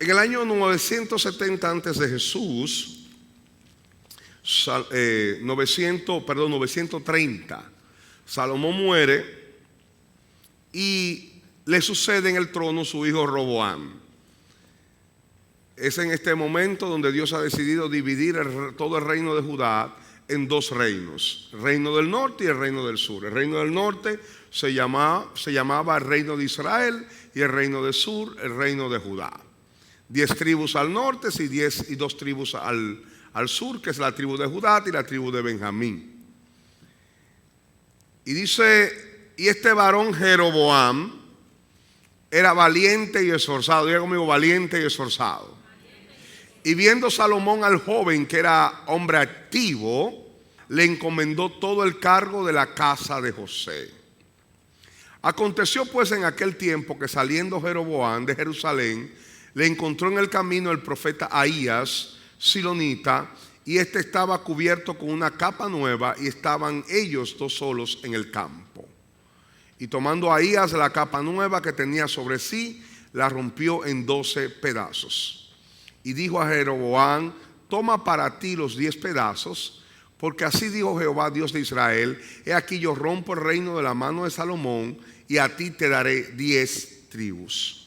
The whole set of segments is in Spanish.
En el año 970 antes de Jesús, 930, Salomón muere y le sucede en el trono su hijo Roboam. Es en este momento donde Dios ha decidido dividir todo el reino de Judá en dos reinos, el reino del norte y el reino del sur. El reino del norte se llamaba el reino de Israel, y el reino del sur el reino de Judá. 10 tribus al norte y 2 tribus al sur, que es la tribu de Judá y la tribu de Benjamín. Y dice, y este varón Jeroboam era valiente y esforzado. Diga conmigo, valiente y esforzado. Y viendo Salomón al joven, que era hombre activo, le encomendó todo el cargo de la casa de José. Aconteció pues en aquel tiempo que saliendo Jeroboam de Jerusalén, le encontró en el camino el profeta Ahías, silonita, y este estaba cubierto con una capa nueva, y estaban ellos dos solos en el campo. Y tomando Ahías la capa nueva que tenía sobre sí, la rompió en 12 pedazos. Y dijo a Jeroboam: toma para ti los 10 pedazos, porque así dijo Jehová, Dios de Israel: he aquí yo rompo el reino de la mano de Salomón, y a ti te daré 10 tribus.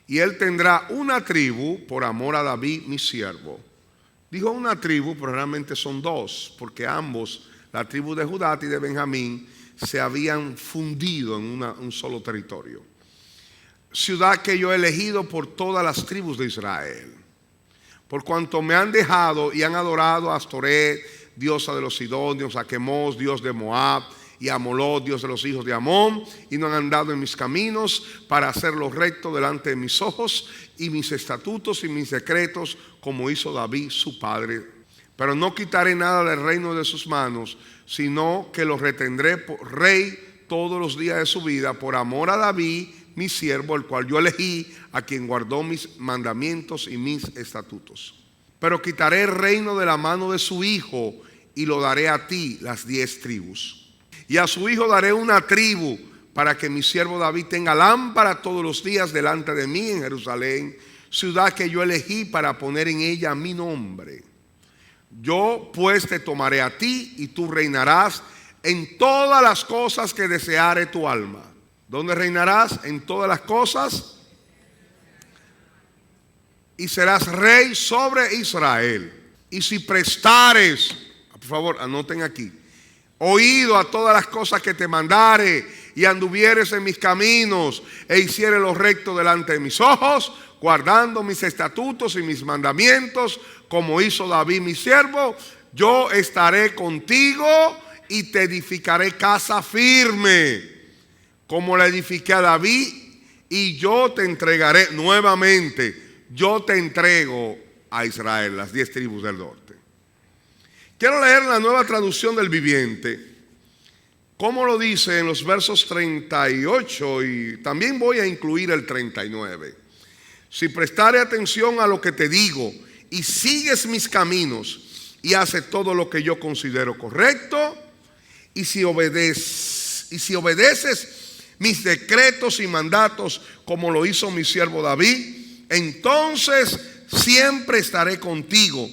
Y él tendrá una tribu por amor a David mi siervo. Dijo una tribu, pero realmente son 2, porque ambos, la tribu de Judá y de Benjamín, se habían fundido en un solo territorio. Ciudad que yo he elegido por todas las tribus de Israel. Por cuanto me han dejado y han adorado a Astoret, diosa de los sidonios, a Quemos, dios de Moab, y a Molot, dios de los hijos de Amón, y no han andado en mis caminos para hacer lo recto delante de mis ojos, y mis estatutos y mis decretos, como hizo David su padre. Pero no quitaré nada del reino de sus manos, sino que lo retendré por rey todos los días de su vida, por amor a David mi siervo, el cual yo elegí, a quien guardó mis mandamientos y mis estatutos. Pero quitaré el reino de la mano de su hijo, y lo daré a ti, las 10 tribus. Y a su hijo daré una tribu, para que mi siervo David tenga lámpara todos los días delante de mí en Jerusalén, ciudad que yo elegí para poner en ella mi nombre. Yo pues te tomaré a ti, y tú reinarás en todas las cosas que deseare tu alma. ¿Dónde reinarás? En todas las cosas. Y serás rey sobre Israel. Y si prestares, por favor, anoten aquí, oído a todas las cosas que te mandare, y anduvieres en mis caminos, e hicieres lo recto delante de mis ojos, guardando mis estatutos y mis mandamientos, como hizo David mi siervo, yo estaré contigo y te edificaré casa firme, como la edifiqué a David, y yo te entregaré nuevamente, yo te entrego a Israel, las 10 tribus del norte. Quiero leer la Nueva Traducción del Viviente, como lo dice en los versos 38, y también voy a incluir el 39. Si prestare atención a lo que te digo, y sigues mis caminos, y haces todo lo que yo considero correcto, y si obedeces mis decretos y mandatos, como lo hizo mi siervo David, entonces siempre estaré contigo.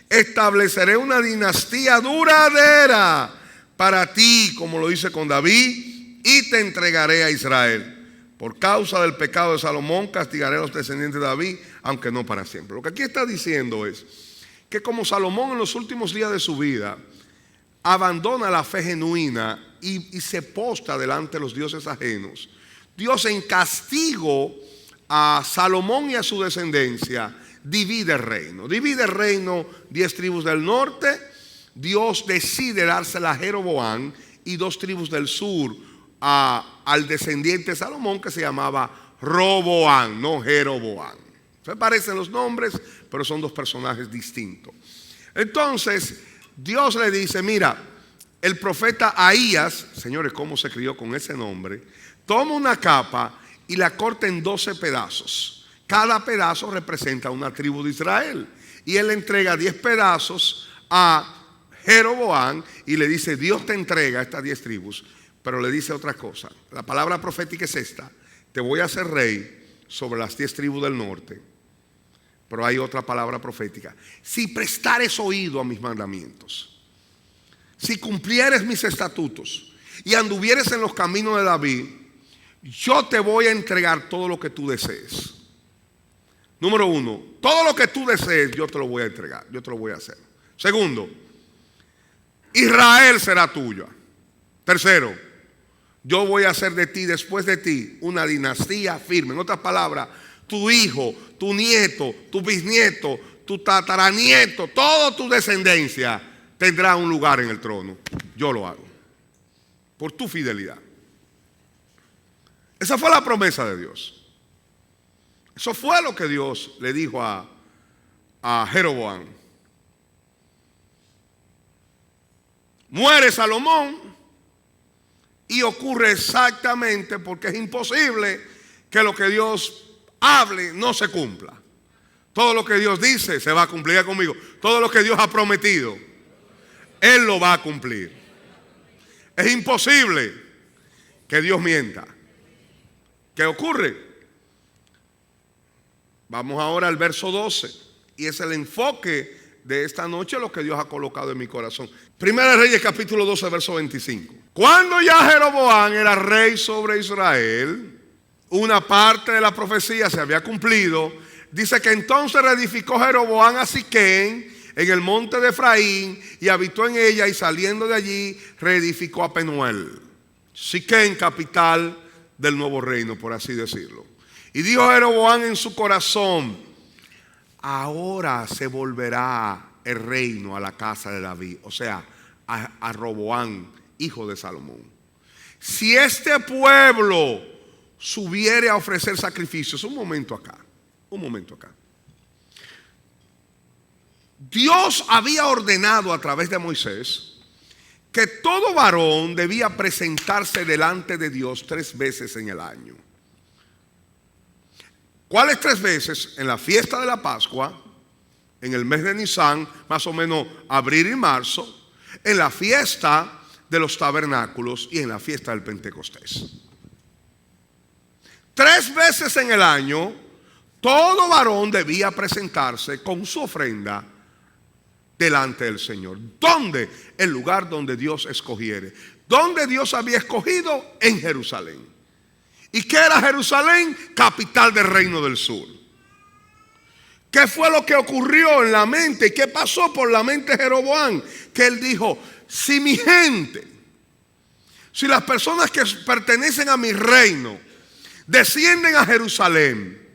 Estableceré una dinastía duradera para ti, como lo hice con David, y te entregaré a Israel. Por causa del pecado de Salomón castigaré a los descendientes de David, aunque no para siempre. Lo que aquí está diciendo es que como Salomón en los últimos días de su vida abandona la fe genuina y se postra delante de los dioses ajenos, Dios, en castigo a Salomón y a su descendencia, divide el reino. Divide el reino, 10 tribus del norte. Dios decide dársela a Jeroboam, y 2 tribus del sur al descendiente de Salomón, que se llamaba Roboam, no Jeroboam. Se parecen los nombres, pero son 2 personajes distintos. Entonces Dios le dice: mira, el profeta Ahías, señores, ¿cómo se crió con ese nombre? Toma una capa y la corta en 12 pedazos. Cada pedazo representa una tribu de Israel. Y él le entrega 10 pedazos a Jeroboam y le dice: Dios te entrega estas 10 tribus. Pero le dice otra cosa. La palabra profética es esta: te voy a hacer rey sobre las 10 tribus del norte, pero hay otra palabra profética. Si prestares oído a mis mandamientos, si cumplieres mis estatutos y anduvieres en los caminos de David, yo te voy a entregar todo lo que tú desees. Número uno, todo lo que tú desees yo te lo voy a entregar, yo te lo voy a hacer. Segundo, Israel será tuya. Tercero, yo voy a hacer de ti, después de ti, una dinastía firme. En otras palabras, tu hijo, tu nieto, tu bisnieto, tu tataranieto, toda tu descendencia tendrá un lugar en el trono. Yo lo hago por tu fidelidad. Esa fue la promesa de Dios. Eso fue lo que Dios le dijo a Jeroboam. Muere Salomón y ocurre exactamente porque es imposible que lo que Dios hable no se cumpla. Todo lo que Dios dice se va a cumplir. Diga conmigo, todo lo que Dios ha prometido, Él lo va a cumplir. Es imposible que Dios mienta. ¿Qué ocurre? Vamos ahora al verso 12. Y es el enfoque de esta noche, lo que Dios ha colocado en mi corazón. Primera de Reyes capítulo 12, verso 25. Cuando ya Jeroboam era rey sobre Israel, una parte de la profecía se había cumplido. Dice que entonces reedificó Jeroboam a Siquén en el monte de Efraín y habitó en ella, y saliendo de allí reedificó a Penuel. Siquén, capital del nuevo reino, por así decirlo. Y dijo Jeroboam en su corazón: ahora se volverá el reino a la casa de David, o sea, a Roboam, hijo de Salomón. Si este pueblo subiere a ofrecer sacrificios. Un momento acá. Dios había ordenado a través de Moisés que todo varón debía presentarse delante de Dios 3 veces en el año. ¿Cuáles 3 veces? En la fiesta de la Pascua, en el mes de Nisán, más o menos abril y marzo, en la fiesta de los tabernáculos y en la fiesta del Pentecostés. 3 veces en el año, todo varón debía presentarse con su ofrenda delante del Señor. ¿Dónde? El lugar donde Dios escogiere. ¿Dónde Dios había escogido? En Jerusalén. ¿Y qué era Jerusalén? Capital del reino del sur. ¿Qué fue lo que ocurrió en la mente? ¿Y qué pasó por la mente de Jeroboam? Que él dijo: si mi gente, si las personas que pertenecen a mi reino descienden a Jerusalén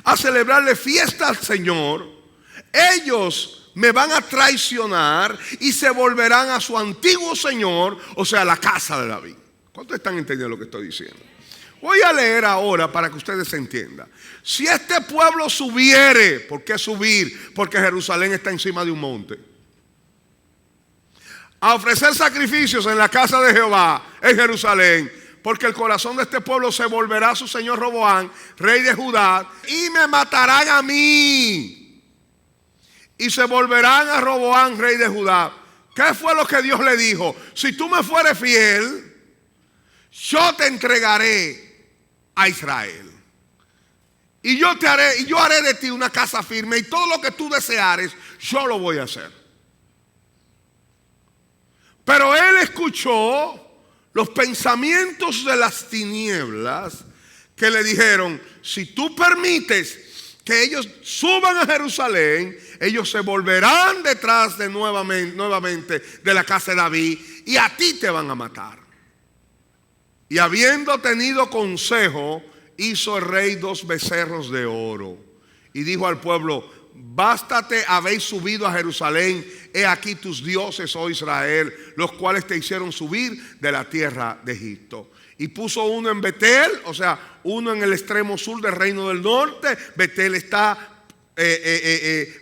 a celebrarle fiesta al Señor, ellos me van a traicionar y se volverán a su antiguo Señor, o sea, la casa de David. ¿Cuántos están entendiendo lo que estoy diciendo? Voy a leer ahora para que ustedes entiendan. Si este pueblo subiere, ¿por qué subir? Porque Jerusalén está encima de un monte. A ofrecer sacrificios en la casa de Jehová en Jerusalén, porque el corazón de este pueblo se volverá a su señor Roboam, rey de Judá, y me matarán a mí. Y se volverán a Roboam, rey de Judá. ¿Qué fue lo que Dios le dijo? Si tú me fueres fiel, yo te entregaré a Israel. Y yo haré de ti una casa firme, y todo lo que tú deseares, yo lo voy a hacer. Pero él escuchó los pensamientos de las tinieblas que le dijeron: si tú permites que ellos suban a Jerusalén, ellos se volverán detrás de nuevamente de la casa de David, y a ti te van a matar. Y habiendo tenido consejo, hizo el rey 2 becerros de oro y dijo al pueblo: bástate, habéis subido a Jerusalén, he aquí tus dioses, oh Israel, los cuales te hicieron subir de la tierra de Egipto. Y puso uno en Betel, o sea, uno en el extremo sur del reino del norte. Betel está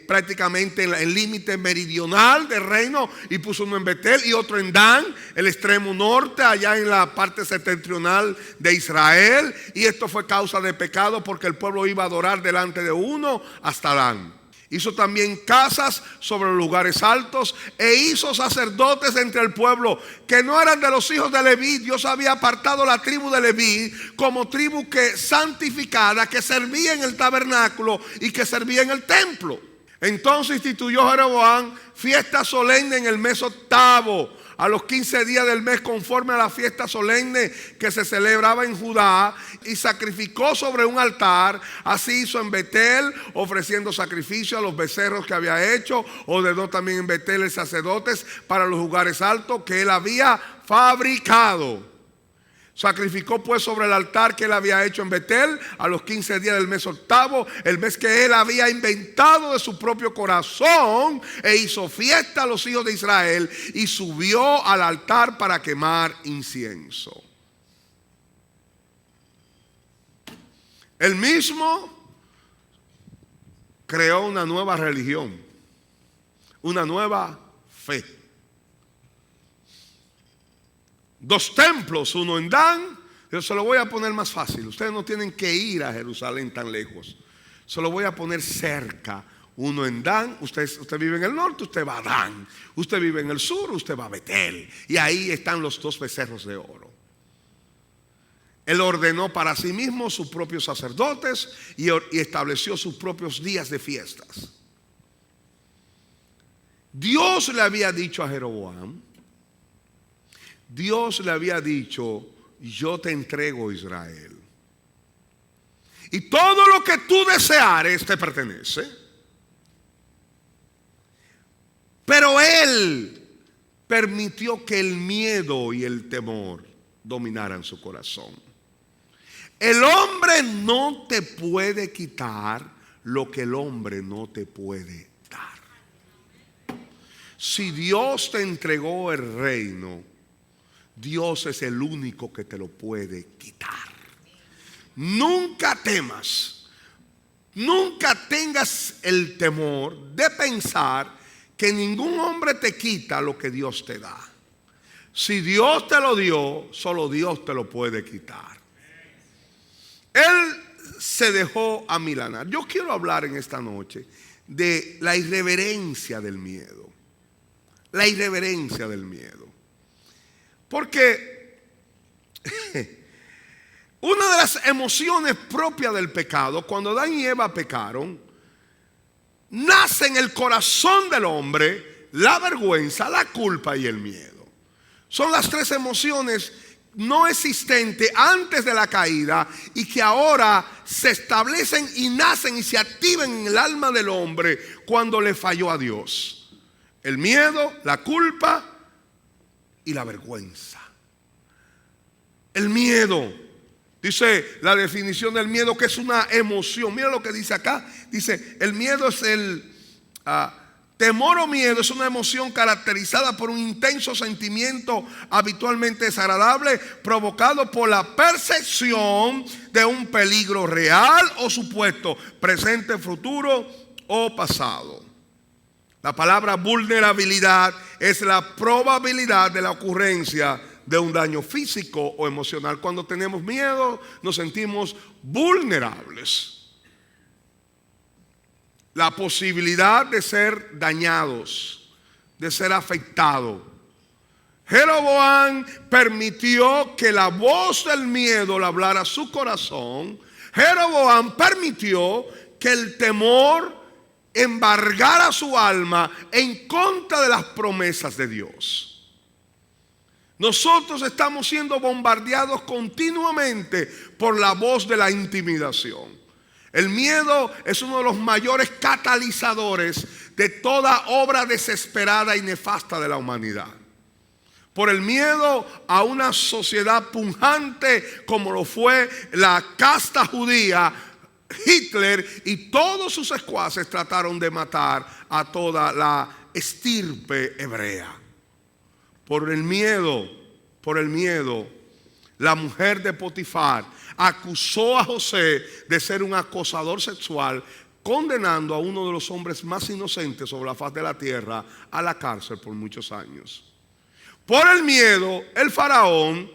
prácticamente en el límite meridional del reino, y puso uno en Betel y otro en Dan, el extremo norte, allá en la parte septentrional de Israel. Y esto fue causa de pecado, porque el pueblo iba a adorar delante de uno hasta Dan. Hizo también casas sobre los lugares altos e hizo sacerdotes entre el pueblo que no eran de los hijos de Leví. Dios había apartado la tribu de Leví como tribu que santificada, que servía en el tabernáculo y que servía en el templo. Entonces instituyó Jeroboam fiesta solemne en el mes octavo, a los 15 días del mes, conforme a la fiesta solemne que se celebraba en Judá, y sacrificó sobre un altar. Así hizo en Betel, ofreciendo sacrificio a los becerros que había hecho. Ordenó también en Betel el sacerdotes para los lugares altos que él había fabricado. Sacrificó pues sobre el altar que él había hecho en Betel a los 15 días del mes octavo, el mes que él había inventado de su propio corazón, e hizo fiesta a los hijos de Israel y subió al altar para quemar incienso. Él mismo creó una nueva religión, una nueva fe. 2 templos, uno en Dan. Yo se lo voy a poner más fácil. Ustedes no tienen que ir a Jerusalén tan lejos. Se lo voy a poner cerca. Uno en Dan. Usted vive en el norte, usted va a Dan. Usted vive en el sur, usted va a Betel. Y ahí están los 2 becerros de oro. Él ordenó para sí mismo sus propios sacerdotes y estableció sus propios días de fiestas. Dios le había dicho a Jeroboam, Dios le había dicho: yo te entrego Israel, y todo lo que tú deseares te pertenece. Pero él permitió que el miedo y el temor dominaran su corazón. El hombre no te puede quitar lo que el hombre no te puede dar. Si Dios te entregó el reino, Dios es el único que te lo puede quitar. Nunca temas, nunca tengas el temor de pensar que ningún hombre te quita lo que Dios te da. Si Dios te lo dio, solo Dios te lo puede quitar. Él se dejó amilanar. Yo quiero hablar en esta noche de la irreverencia del miedo. La irreverencia del miedo. Porque una de las emociones propias del pecado, cuando Adán y Eva pecaron, nace en el corazón del hombre la vergüenza, la culpa y el miedo. Son las 3 emociones no existentes antes de la caída y que ahora se establecen y nacen y se activan en el alma del hombre cuando le falló a Dios. El miedo, la culpa y la vergüenza. El miedo, dice la definición del miedo, que es una emoción. Mira lo que dice acá. Dice: el miedo es el temor o miedo, es una emoción caracterizada por un intenso sentimiento habitualmente desagradable, provocado por la percepción de un peligro real o supuesto, presente, futuro o pasado. La palabra vulnerabilidad es la probabilidad de la ocurrencia de un daño físico o emocional. Cuando tenemos miedo, nos sentimos vulnerables. La posibilidad de ser dañados, de ser afectados. Jeroboam permitió que la voz del miedo le hablara a su corazón. Jeroboam permitió que el temor embargara su alma en contra de las promesas de Dios. Nosotros estamos siendo bombardeados continuamente por la voz de la intimidación. El miedo es uno de los mayores catalizadores de toda obra desesperada y nefasta de la humanidad. Por el miedo a una sociedad pujante como lo fue la casta judía, Hitler y todos sus secuaces trataron de matar a toda la estirpe hebrea. Por el miedo, la mujer de Potifar acusó a José de ser un acosador sexual, condenando a uno de los hombres más inocentes sobre la faz de la tierra a la cárcel por muchos años. Por el miedo, el faraón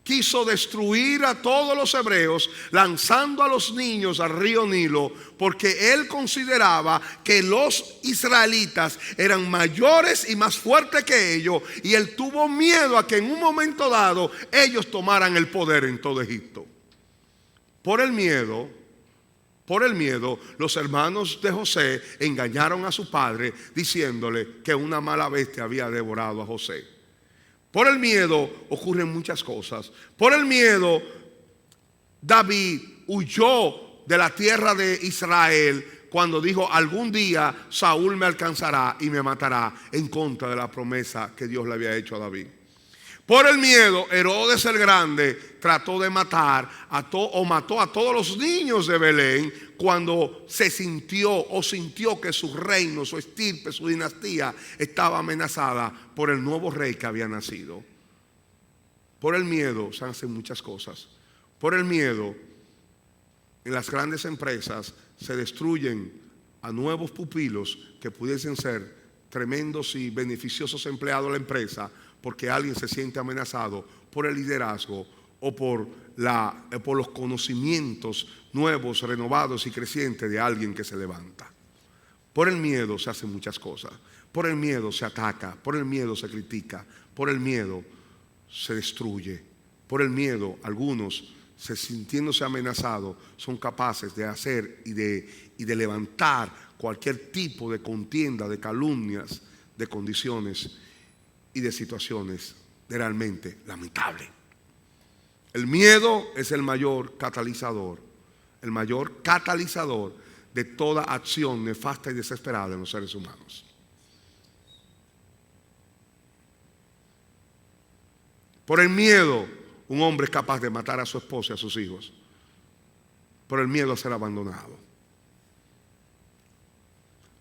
quiso destruir a todos los hebreos, lanzando a los niños al río Nilo, porque él consideraba que los israelitas eran mayores y más fuertes que ellos, y él tuvo miedo a que en un momento dado ellos tomaran el poder en todo Egipto. Por el miedo, los hermanos de José engañaron a su padre diciéndole que una mala bestia había devorado a José. Por el miedo ocurren muchas cosas. Por el miedo, David huyó de la tierra de Israel cuando dijo: algún día Saúl me alcanzará y me matará, en contra de la promesa que Dios le había hecho a David. Por el miedo, Herodes el Grande trató de matar o mató a todos los niños de Belén cuando sintió que su reino, su estirpe, su dinastía estaba amenazada por el nuevo rey que había nacido. Por el miedo se hacen muchas cosas. Por el miedo, en las grandes empresas se destruyen a nuevos pupilos que pudiesen ser tremendos y beneficiosos empleados de la empresa, porque alguien se siente amenazado por el liderazgo o por los conocimientos nuevos, renovados y crecientes de alguien que se levanta. Por el miedo se hacen muchas cosas. Por el miedo se ataca, por el miedo se critica, por el miedo se destruye. Por el miedo algunos, sintiéndose amenazados, son capaces de hacer y de levantar cualquier tipo de contienda, de calumnias, de condiciones y de situaciones realmente lamentables. El miedo es el mayor catalizador de toda acción nefasta y desesperada en los seres humanos. Por el miedo, un hombre es capaz de matar a su esposa y a sus hijos. Por el miedo a ser abandonado.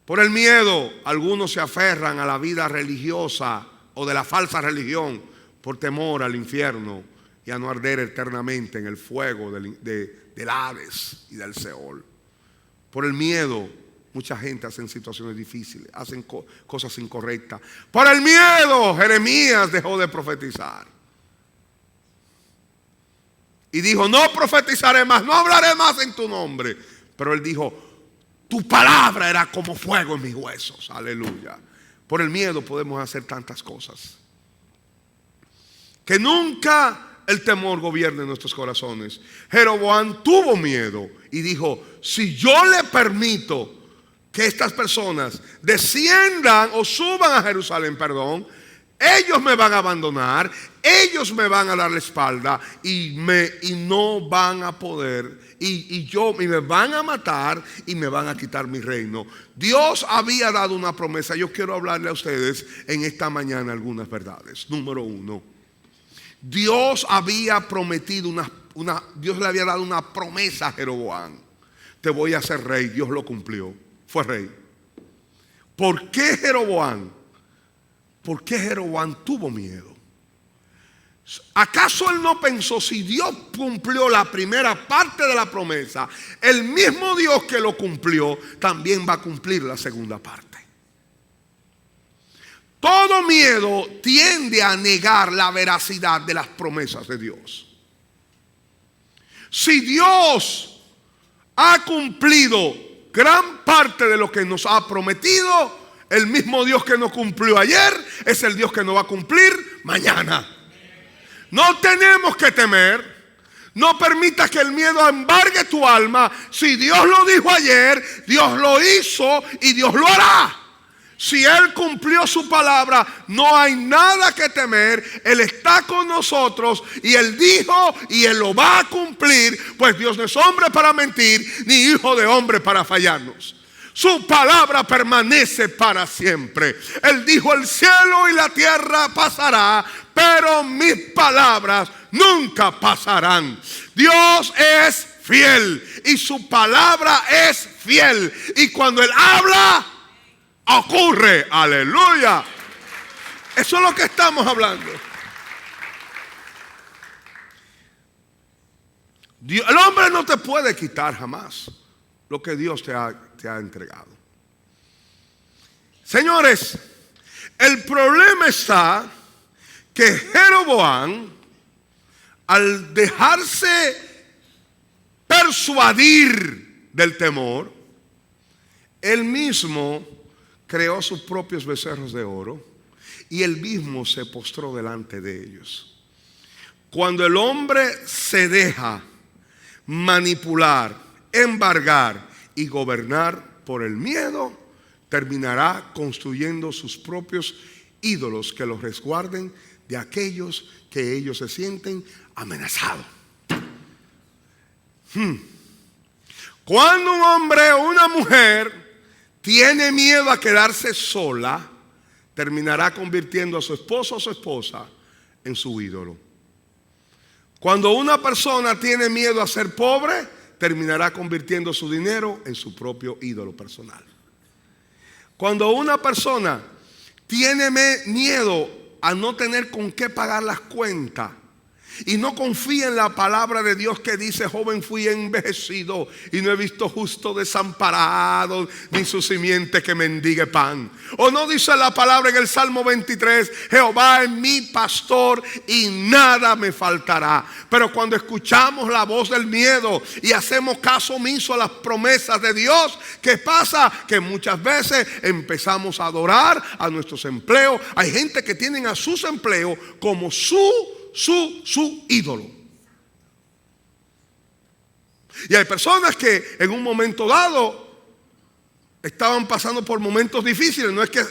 Por el miedo, algunos se aferran a la vida religiosa o de la falsa religión por temor al infierno y a no arder eternamente en el fuego del Hades y del Seol. Por el miedo, mucha gente hace situaciones difíciles, hacen cosas incorrectas. Por el miedo, Jeremías dejó de profetizar y dijo: no profetizaré más, no hablaré más en tu nombre. Pero él dijo: tu palabra era como fuego en mis huesos. Aleluya. Por el miedo podemos hacer tantas cosas. Que nunca el temor gobierne nuestros corazones. Jeroboam tuvo miedo y dijo: si yo le permito que estas personas desciendan o suban a Jerusalén, ellos me van a abandonar, ellos me van a dar la espalda y no van a poder, y me van a matar y me van a quitar mi reino. Dios había dado una promesa. Yo quiero hablarle a ustedes en esta mañana algunas verdades. Número uno, Dios había prometido Dios le había dado una promesa a Jeroboam: te voy a hacer rey. Dios lo cumplió, fue rey. ¿Por qué Jeroboam tuvo miedo? ¿Acaso él no pensó, si Dios cumplió la primera parte de la promesa, el mismo Dios que lo cumplió también va a cumplir la segunda parte? Todo miedo tiende a negar la veracidad de las promesas de Dios. Si Dios ha cumplido gran parte de lo que nos ha prometido, el mismo Dios que nos cumplió ayer es el Dios que nos va a cumplir mañana. No tenemos que temer. No permitas que el miedo embargue tu alma. Si Dios lo dijo ayer, Dios lo hizo y Dios lo hará. Si Él cumplió su palabra, no hay nada que temer. Él está con nosotros y Él dijo y Él lo va a cumplir, pues Dios no es hombre para mentir, ni hijo de hombre para fallarnos. Su palabra permanece para siempre. Él dijo: el cielo y la tierra pasará, pero mis palabras nunca pasarán. Dios es fiel y su palabra es fiel. Y cuando Él habla, ocurre. Aleluya. Eso es lo que estamos hablando. El hombre no te puede quitar jamás lo que Dios te ha entregado. Señores, el problema está que Jeroboam al dejarse persuadir del temor, él mismo creó sus propios becerros de oro y él mismo se postró delante de ellos. Cuando el hombre se deja manipular, embargar y gobernar por el miedo, terminará construyendo sus propios ídolos que los resguarden de aquellos que ellos se sienten amenazados. Cuando un hombre o una mujer tiene miedo a quedarse sola, terminará convirtiendo a su esposo o su esposa en su ídolo. Cuando una persona tiene miedo a ser pobre, terminará convirtiendo su dinero en su propio ídolo personal. Cuando una persona tiene miedo a no tener con qué pagar las cuentas y no confía en la palabra de Dios que dice: joven fui envejecido y no he visto justo desamparado ni su simiente que mendigue pan. O no dice la palabra en el Salmo 23: Jehová es mi pastor y nada me faltará. Pero cuando escuchamos la voz del miedo y hacemos caso omiso a las promesas de Dios, ¿qué pasa? Que muchas veces empezamos a adorar a nuestros empleos. Hay gente que tienen a sus empleos como su ídolo. Y hay personas que en un momento dado estaban pasando por momentos difíciles. No es que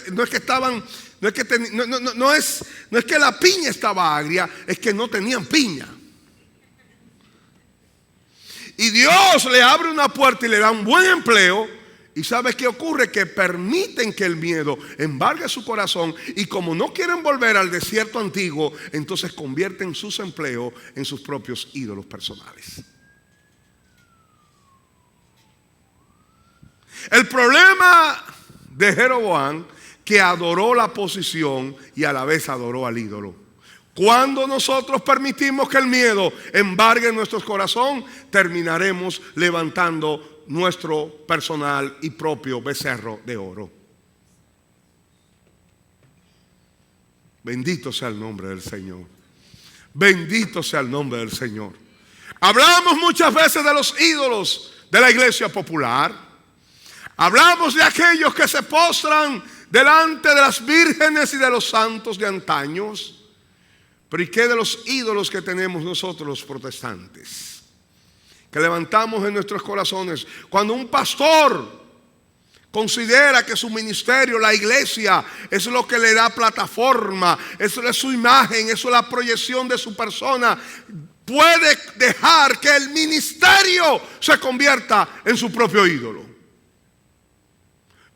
la piña estaba agria, es que no tenían piña. Y Dios le abre una puerta y le da un buen empleo. ¿Y sabes qué ocurre? Que permiten que el miedo embargue su corazón, y como no quieren volver al desierto antiguo, entonces convierten sus empleos en sus propios ídolos personales. El problema de Jeroboam, que adoró la posición y a la vez adoró al ídolo. Cuando nosotros permitimos que el miedo embargue nuestro corazón, terminaremos levantando nuestro personal y propio becerro de oro. Bendito sea el nombre del Señor. Bendito sea el nombre del Señor. Hablamos muchas veces de los ídolos de la iglesia popular. Hablamos de aquellos que se postran delante de las vírgenes y de los santos de antaños. Pero ¿y qué de los ídolos que tenemos nosotros los protestantes? Que levantamos en nuestros corazones. Cuando un pastor considera que su ministerio, la iglesia, es lo que le da plataforma, eso es su imagen, eso es la proyección de su persona, puede dejar que el ministerio se convierta en su propio ídolo.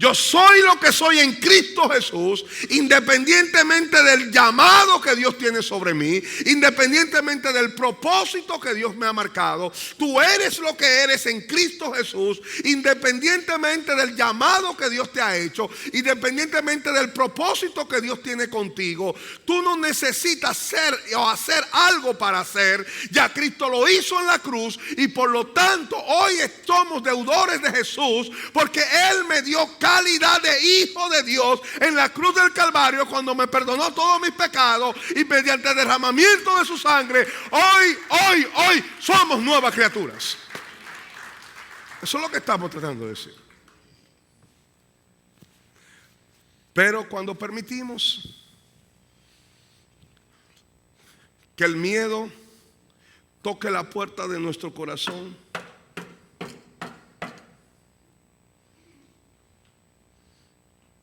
Yo soy lo que soy en Cristo Jesús, independientemente del llamado que Dios tiene sobre mí, independientemente del propósito que Dios me ha marcado. Tú eres lo que eres en Cristo Jesús, independientemente del llamado que Dios te ha hecho, independientemente del propósito que Dios tiene contigo. Tú no necesitas ser o hacer algo para hacer. Ya Cristo lo hizo en la cruz, y por lo tanto hoy somos deudores de Jesús, porque Él me dio calidad de hijo de Dios en la cruz del Calvario, cuando me perdonó todos mis pecados, y mediante el derramamiento de su sangre hoy somos nuevas criaturas. Eso es lo que estamos tratando de decir. Pero cuando permitimos que el miedo toque la puerta de nuestro corazón,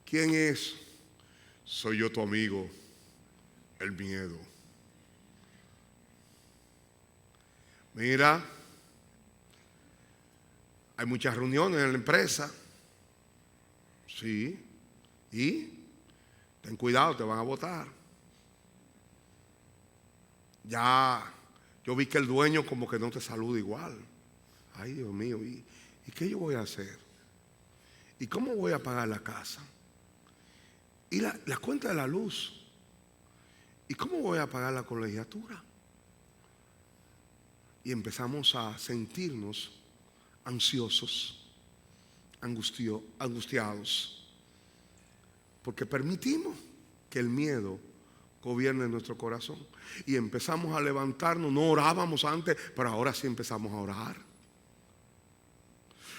¿quién es? Soy yo, tu amigo, el miedo. Mira, hay muchas reuniones en la empresa. Sí. Y ten cuidado, te van a votar. Ya, yo vi que el dueño como que no te saluda igual. Ay, Dios mío, ¿y qué yo voy a hacer? ¿Y cómo voy a pagar la casa? ¿Y la cuenta de la luz? ¿Y cómo voy a pagar la colegiatura? Y empezamos a sentirnos ansiosos, angustiados, porque permitimos que el miedo gobierne nuestro corazón. Y empezamos a levantarnos. No orábamos antes, pero ahora sí empezamos a orar.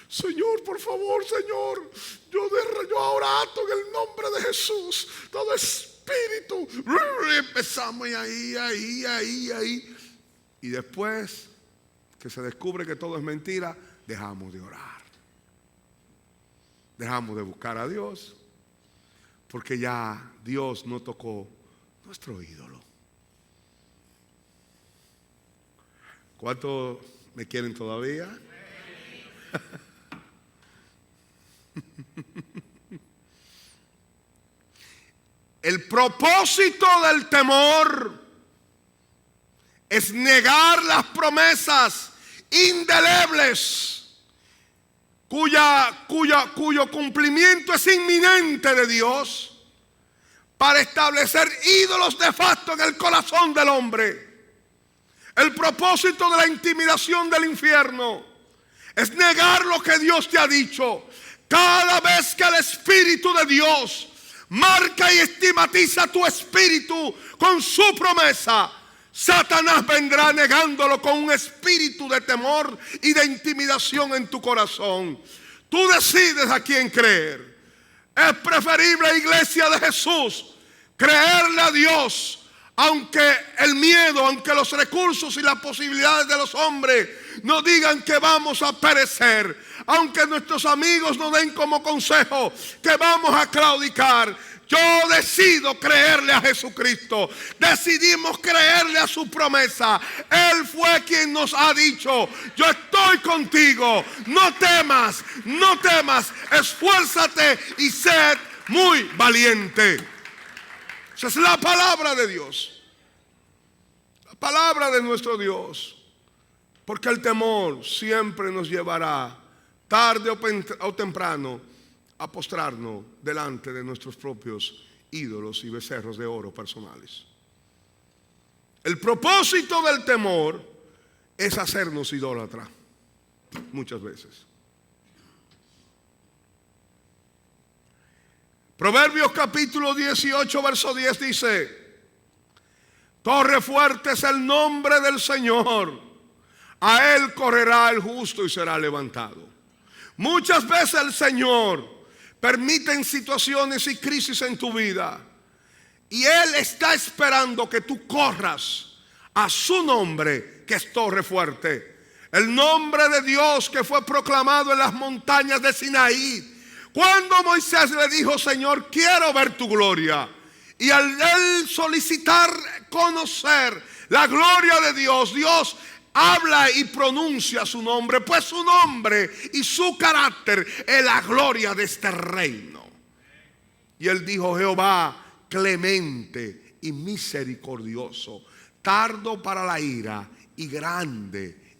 Señor, por favor, Señor, yo ahora ato en el nombre de Jesús todo espíritu. Y empezamos ahí. Y después que se descubre que todo es mentira, dejamos de orar. Dejamos de buscar a Dios, porque ya Dios no tocó nuestro ídolo. ¿Cuántos me quieren todavía? El propósito del temor es negar las promesas indelebles cuyo cumplimiento es inminente de Dios, para establecer ídolos de facto en el corazón del hombre. El propósito de la intimidación del infierno es negar lo que Dios te ha dicho. Cada vez que el Espíritu de Dios marca y estigmatiza tu espíritu con su promesa, Satanás vendrá negándolo con un espíritu de temor y de intimidación en tu corazón. Tú decides a quién creer. Es preferible, iglesia de Jesús, creerle a Dios, aunque el miedo, aunque los recursos y las posibilidades de los hombres nos digan que vamos a perecer, aunque nuestros amigos nos den como consejo que vamos a claudicar. Yo decido creerle a Jesucristo. Decidimos creerle a su promesa. Él fue quien nos ha dicho: yo estoy contigo, no temas, no temas, esfuérzate y sed muy valiente. Esa es la palabra de Dios, la palabra de nuestro Dios. Porque el temor siempre nos llevará, tarde o temprano, a postrarnos delante de nuestros propios ídolos y becerros de oro personales. El propósito del temor es hacernos idólatras muchas veces. Proverbios capítulo 18 verso 10 dice: torre fuerte es el nombre del Señor, a él correrá el justo y será levantado. Muchas veces el Señor permite situaciones y crisis en tu vida, y Él está esperando que tú corras a su nombre, que es torre fuerte. El nombre de Dios que fue proclamado en las montañas de Sinaí, cuando Moisés le dijo: Señor, quiero ver tu gloria. Y al él solicitar conocer la gloria de Dios, Dios habla y pronuncia su nombre, pues su nombre y su carácter es la gloria de este reino. Y él dijo: Jehová clemente y misericordioso, tardo para la ira y grande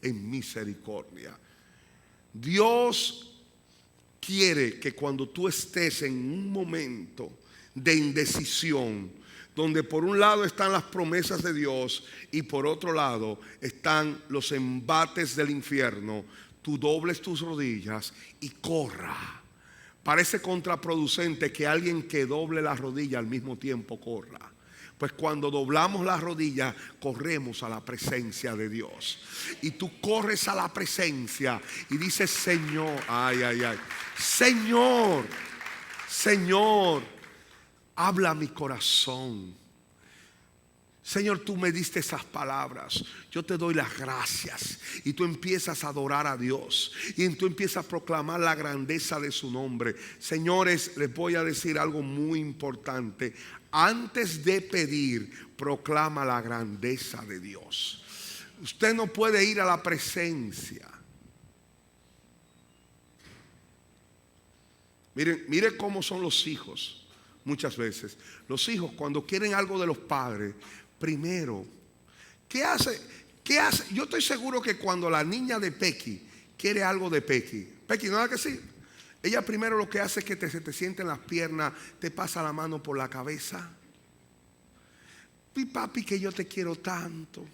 en misericordia. Dios quiere que cuando tú estés en un momento de indecisión, donde por un lado están las promesas de Dios y por otro lado están los embates del infierno, tú dobles tus rodillas y corra. Parece contraproducente que alguien que doble las rodillas al mismo tiempo corra. Pues cuando doblamos las rodillas, corremos a la presencia de Dios. Y tú corres a la presencia y dices: Señor, Señor, habla a mi corazón. Señor, tú me diste esas palabras, yo te doy las gracias. Y tú empiezas a adorar a Dios, y tú empiezas a proclamar la grandeza de su nombre. Señores, les voy a decir algo muy importante. Antes de pedir, proclama la grandeza de Dios. Usted no puede ir a la presencia. Mire cómo son los hijos. Muchas veces los hijos, cuando quieren algo de los padres, primero, ¿qué hace? Yo estoy seguro que cuando la niña de Pequi quiere algo de Pequi, ¿no es que sí? Ella primero lo que hace es que se te siente en las piernas, te pasa la mano por la cabeza. Mi papi, que yo te quiero tanto.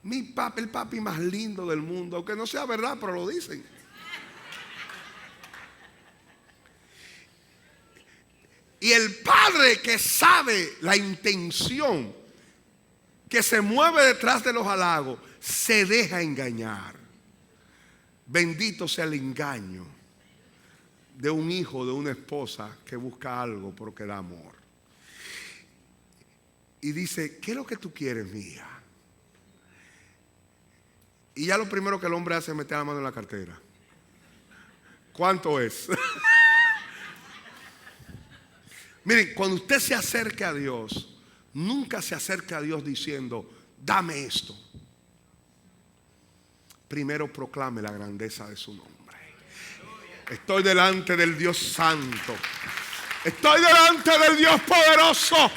Mi papi, el papi más lindo del mundo, aunque no sea verdad, pero lo dicen. Y el padre que sabe la intención que se mueve detrás de los halagos, se deja engañar. Bendito sea el engaño de un hijo, de una esposa que busca algo porque da amor. Y dice, ¿qué es lo que tú quieres, mía? Y ya lo primero que el hombre hace es meter la mano en la cartera. ¿Cuánto es? Miren, cuando usted se acerca a Dios, nunca se acerca a Dios diciendo, dame esto. Primero proclame la grandeza de su nombre. Estoy delante del Dios santo. Estoy delante del Dios poderoso.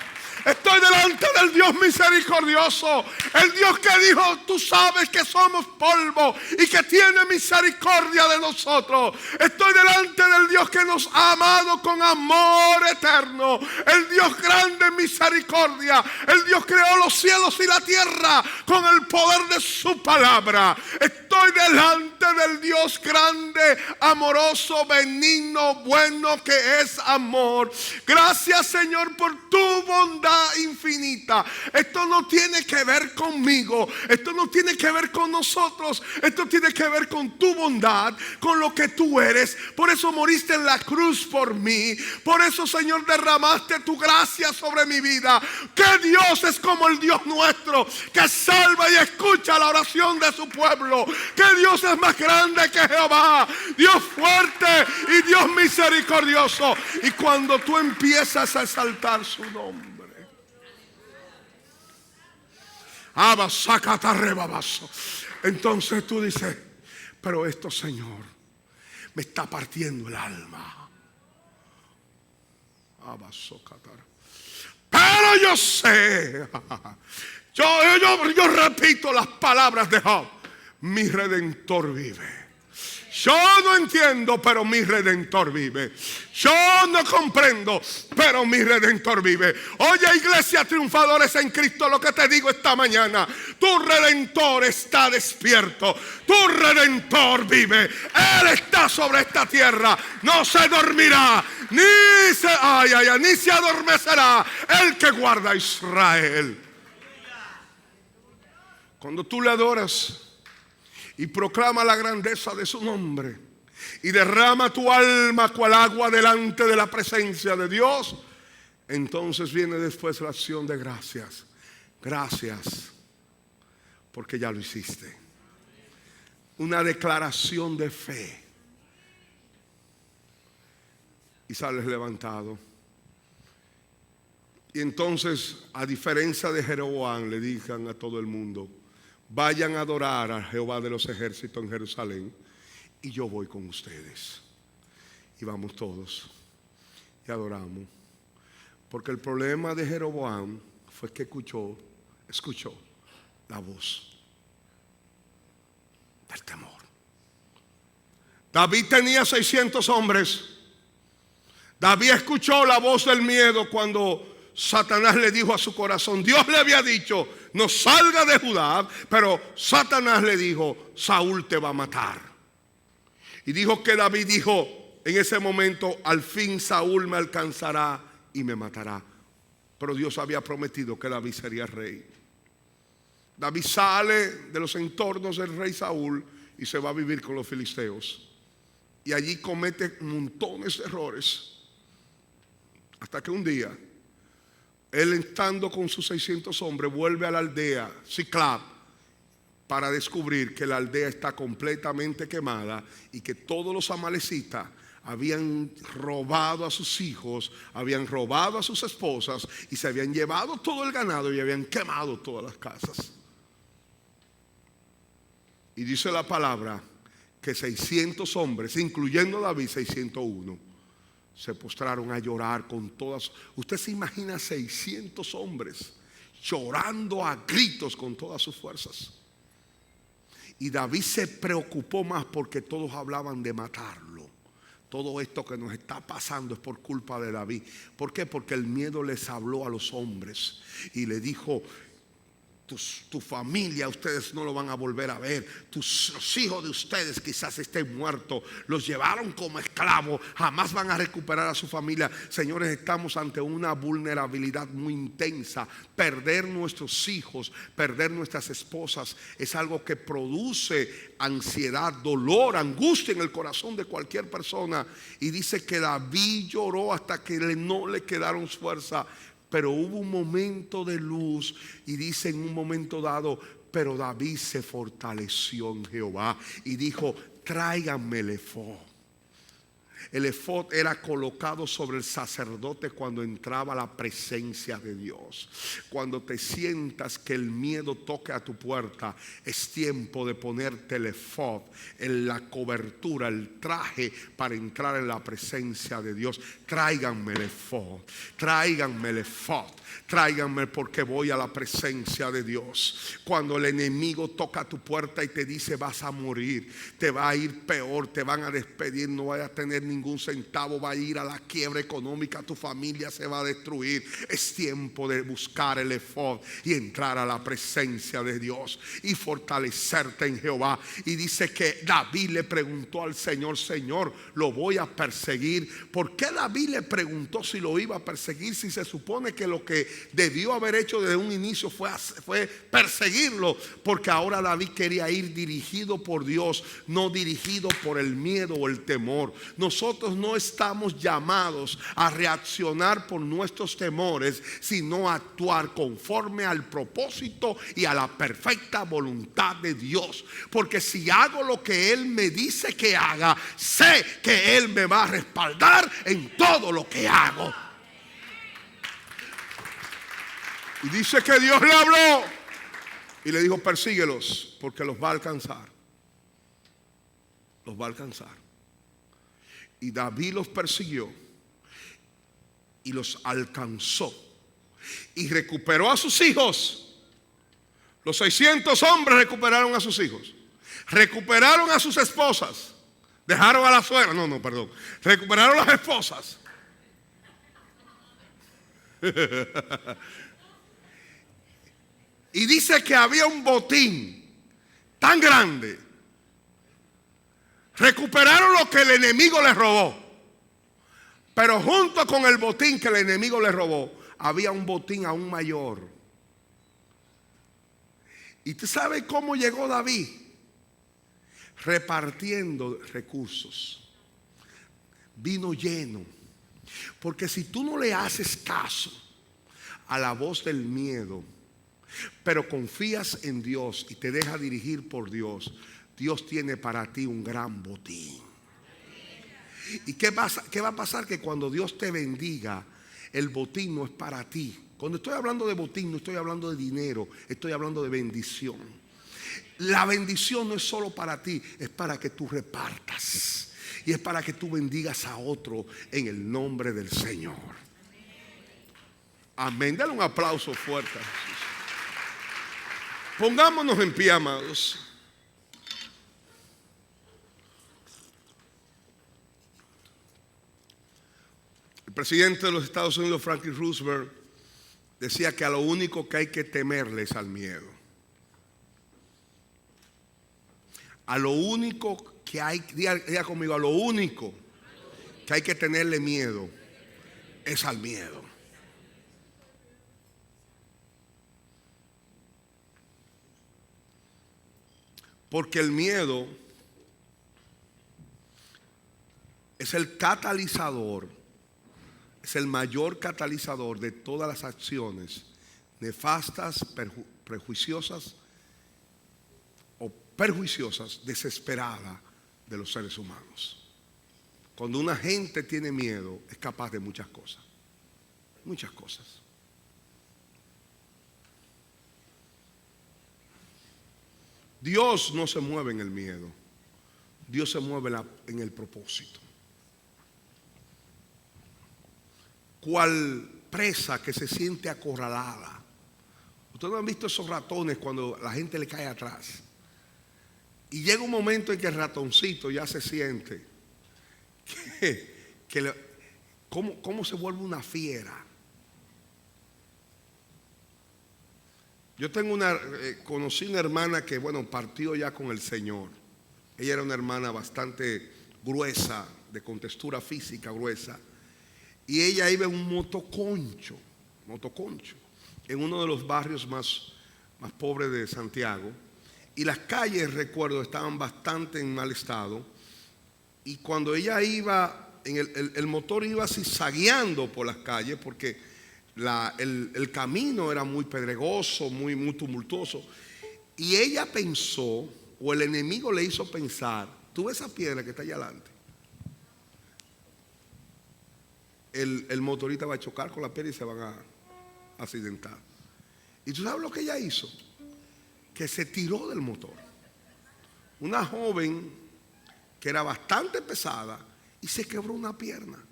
Estoy delante del Dios misericordioso. El Dios que dijo, tú sabes que somos polvo y que tiene misericordia de nosotros. Estoy delante del Dios que nos ha amado con amor eterno. El Dios grande en misericordia. El Dios creó los cielos y la tierra con el poder de su palabra. Estoy delante del Dios grande, amoroso, benigno, bueno, que es amor. Gracias, Señor, por tu bondad infinita. Esto no tiene que ver conmigo, esto no tiene que ver con nosotros, esto tiene que ver con tu bondad, con lo que tú eres. Por eso moriste en la cruz por mí. Por eso, Señor, derramaste tu gracia sobre mi vida. Que Dios es como el Dios nuestro, que salva y escucha la oración de su pueblo. Que Dios es más grande que Jehová, Dios fuerte y Dios misericordioso. Y cuando tú empiezas a exaltar su nombre, entonces tú dices, pero esto, Señor, me está partiendo el alma. Pero yo sé, yo repito las palabras de Job: mi Redentor vive. Yo no entiendo, pero mi Redentor vive. Yo no comprendo, pero mi Redentor vive. Oye, iglesia, triunfadores en Cristo, lo que te digo esta mañana: tu Redentor está despierto. Tu Redentor vive. Él está sobre esta tierra. No se dormirá, ni se adormecerá el que guarda a Israel. Cuando tú le adoras y proclama la grandeza de su nombre y derrama tu alma cual agua delante de la presencia de Dios, entonces viene después la acción de gracias. Gracias porque ya lo hiciste. Una declaración de fe. Y sales levantado. Y entonces, a diferencia de Jeroboam, le digan a todo el mundo: vayan a adorar a Jehová de los ejércitos en Jerusalén, y yo voy con ustedes. Y vamos todos y adoramos. Porque el problema de Jeroboam fue que escuchó la voz del temor. David tenía 600 hombres. David escuchó la voz del miedo cuando Satanás le dijo a su corazón. Dios le había dicho: no salga de Judá, pero Satanás le dijo: Saúl te va a matar. Y dijo que David dijo en ese momento: al fin Saúl me alcanzará y me matará. Pero Dios había prometido que David sería rey. David sale de los entornos del rey Saúl y se va a vivir con los filisteos. Y allí comete montones de errores. Hasta que un día, él, estando con sus 600 hombres, vuelve a la aldea Siclag para descubrir que la aldea está completamente quemada y que todos los amalecitas habían robado a sus hijos, habían robado a sus esposas y se habían llevado todo el ganado y habían quemado todas las casas. Y dice la palabra que 600 hombres, incluyendo David, 601, se postraron a llorar con todas. Usted se imagina 600 hombres llorando a gritos con todas sus fuerzas. Y David se preocupó más porque todos hablaban de matarlo. Todo esto que nos está pasando es por culpa de David. ¿Por qué? Porque el miedo les habló a los hombres y le dijo: Tu familia, ustedes no lo van a volver a ver. Los hijos de ustedes quizás estén muertos. Los llevaron como esclavos. Jamás van a recuperar a su familia. Señores, estamos ante una vulnerabilidad muy intensa. Perder nuestros hijos, perder nuestras esposas es algo que produce ansiedad, dolor, angustia en el corazón de cualquier persona. Y dice que David lloró hasta que no le quedaron fuerza. Pero hubo un momento de luz y dice en un momento dado, pero David se fortaleció en Jehová y dijo, tráiganme el efod. El efod era colocado sobre el sacerdote cuando entraba a la presencia de Dios. Cuando te sientas que el miedo toque a tu puerta, es tiempo de ponerte el efod, en la cobertura, el traje para entrar en la presencia de Dios. Tráiganme el efod, tráiganme el efod. Tráiganme porque voy a la presencia de Dios. Cuando el enemigo toca tu puerta y te dice vas a morir, te va a ir peor, te van a despedir, no vas a tener ningún centavo, va a ir a la quiebra económica, tu familia se va a destruir. Es tiempo de buscar el efod y entrar a la presencia de Dios y fortalecerte en Jehová. Y dice que David le preguntó al Señor, Señor, ¿lo voy a perseguir? ¿Por qué David le preguntó si lo iba a perseguir si se supone que lo que debió haber hecho desde un inicio fue perseguirlo? Porque ahora David quería ir dirigido por Dios, no dirigido por el miedo o el temor. Nosotros no estamos llamados a reaccionar por nuestros temores, sino a actuar conforme al propósito y a la perfecta voluntad de Dios. Porque si hago lo que Él me dice que haga, sé que Él me va a respaldar en todo lo que hago. Y dice que Dios le habló y le dijo, persíguelos porque los va a alcanzar. Los va a alcanzar. Y David los persiguió y los alcanzó. Y recuperó a sus hijos. Los 600 hombres recuperaron a sus hijos. Recuperaron a sus esposas. Dejaron a la suegra. Perdón. Recuperaron las esposas. Y dice que había un botín tan grande. Recuperaron lo que el enemigo les robó. Pero junto con el botín que el enemigo les robó, había un botín aún mayor. ¿Y tú sabes cómo llegó David? Repartiendo recursos. Vino lleno. Porque si tú no le haces caso a la voz del miedo, pero confías en Dios y te deja dirigir por Dios, Dios tiene para ti un gran botín. ¿Y qué va a pasar? Que cuando Dios te bendiga, el botín no es para ti. Cuando estoy hablando de botín, no estoy hablando de dinero, estoy hablando de bendición. La bendición no es solo para ti, es para que tú repartas. Y es para que tú bendigas a otro en el nombre del Señor. Amén. Dale un aplauso fuerte a Jesús. Pongámonos en pie, amados. El presidente de los Estados Unidos, Franklin Roosevelt, decía que a lo único que hay que temerle es al miedo. A lo único que hay, diga conmigo, a lo único que hay que tenerle miedo es al miedo. Porque el miedo es el catalizador, es el mayor catalizador de todas las acciones nefastas, prejuiciosas o perjuiciosas, desesperadas de los seres humanos. Cuando una gente tiene miedo, es capaz de muchas cosas. Muchas cosas. Dios no se mueve en el miedo. Dios se mueve en el propósito. Cual presa que se siente acorralada. Ustedes no han visto esos ratones cuando la gente le cae atrás. Y llega un momento en que el ratoncito ya se siente ¿cómo se vuelve una fiera? Yo tengo conocí una hermana que, bueno, partió ya con el Señor. Ella era una hermana bastante gruesa, de contextura física gruesa. Y ella iba en un motoconcho, en uno de los barrios más pobres de Santiago. Y las calles, recuerdo, estaban bastante en mal estado. Y cuando ella iba, el motor iba zigzagueando por las calles porque el camino era muy pedregoso, muy tumultuoso. Y ella pensó, o el enemigo le hizo pensar, tú ves esa piedra que está allá adelante. El motorista va a chocar con la piedra y se van a accidentar. ¿Y tú sabes lo que ella hizo? Que se tiró del motor. Una joven que era bastante pesada y se quebró una pierna.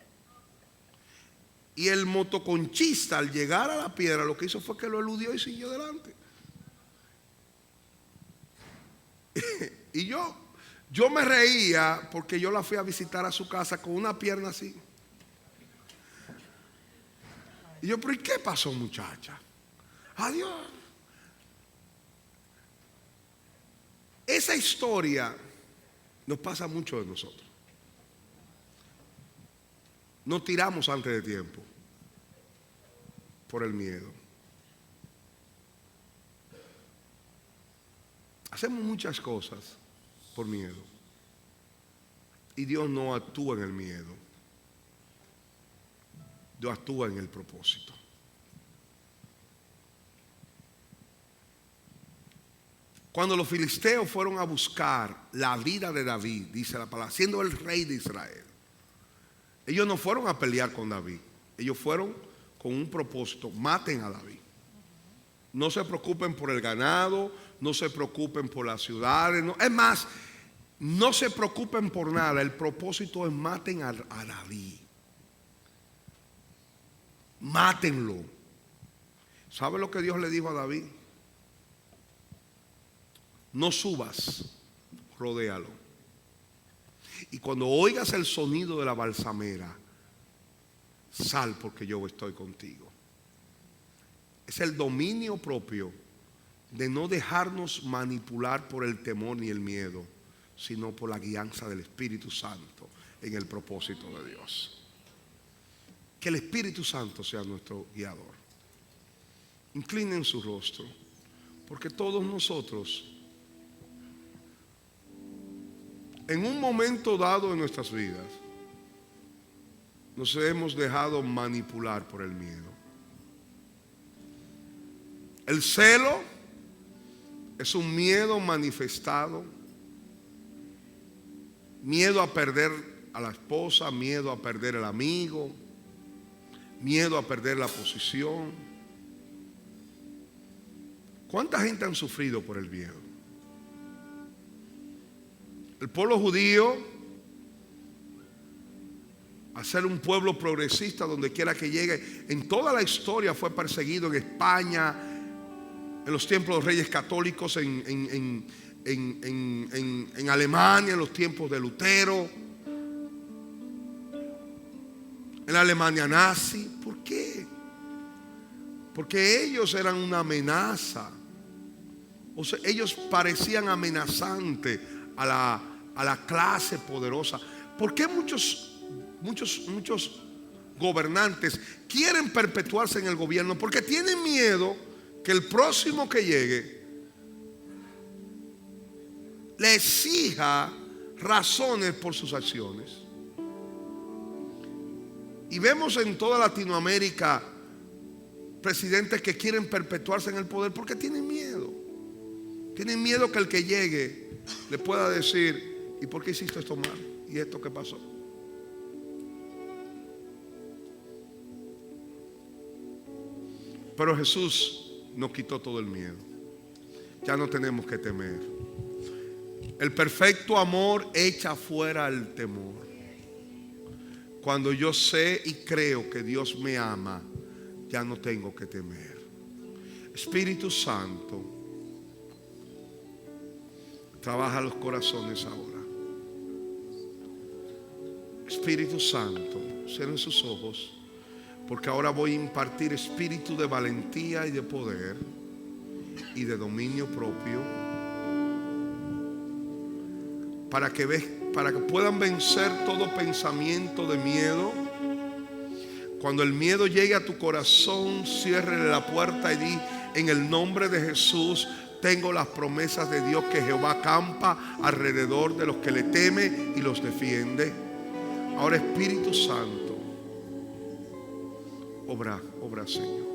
Y el motoconchista, al llegar a la piedra, lo que hizo fue que lo eludió y siguió adelante. Y yo me reía porque yo la fui a visitar a su casa con una pierna así. Y yo, pero ¿y qué pasó, muchacha? Adiós. Esa historia nos pasa a muchos de nosotros. Nos tiramos antes de tiempo por el miedo. Hacemos muchas cosas por miedo. Y Dios no actúa en el miedo. Dios actúa en el propósito. Cuando los filisteos fueron a buscar la vida de David, dice la palabra, siendo el rey de Israel, ellos no fueron a pelear con David. Ellos fueron con un propósito: maten a David. No se preocupen por el ganado, no se preocupen por las ciudades. No. Es más, no se preocupen por nada. El propósito es maten a David. Mátenlo. ¿Sabe lo que Dios le dijo a David? No subas, rodéalo. Y cuando oigas el sonido de la balsamera, sal porque yo estoy contigo. Es el dominio propio de no dejarnos manipular por el temor ni el miedo, sino por la guianza del Espíritu Santo en el propósito de Dios. Que el Espíritu Santo sea nuestro guiador. Inclinen su rostro, porque todos nosotros, en un momento dado de nuestras vidas, nos hemos dejado manipular por el miedo. El celo es un miedo manifestado. Miedo a perder a la esposa, miedo a perder el amigo, miedo a perder la posición. ¿Cuánta gente han sufrido por el miedo? El pueblo judío, a ser un pueblo progresista donde quiera que llegue, en toda la historia fue perseguido en España, en los tiempos de los reyes católicos, en Alemania, en los tiempos de Lutero, en la Alemania nazi. ¿Por qué? Porque ellos eran una amenaza. O sea, ellos parecían amenazantes a la clase poderosa. ¿Por qué muchos gobernantes quieren perpetuarse en el gobierno? Porque tienen miedo que el próximo que llegue le exija razones por sus acciones. Y vemos en toda Latinoamérica presidentes que quieren perpetuarse en el poder porque tienen miedo. Tienen miedo que el que llegue le pueda decir: ¿y por qué hiciste esto mal? ¿Y esto qué pasó? Pero Jesús nos quitó todo el miedo. Ya no tenemos que temer. El perfecto amor echa fuera el temor. Cuando yo sé y creo que Dios me ama, ya no tengo que temer. Espíritu Santo, trabaja los corazones ahora. Espíritu Santo, cierren sus ojos, porque ahora voy a impartir espíritu de valentía y de poder y de dominio propio, para que puedan vencer todo pensamiento de miedo. Cuando el miedo llegue a tu corazón, ciérrele la puerta y di: en el nombre de Jesús, tengo las promesas de Dios que Jehová acampa alrededor de los que le temen y los defiende. Ahora, Espíritu Santo, obra, Señor.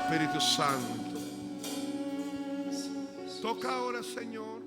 Espíritu Santo, toca ahora, Señor.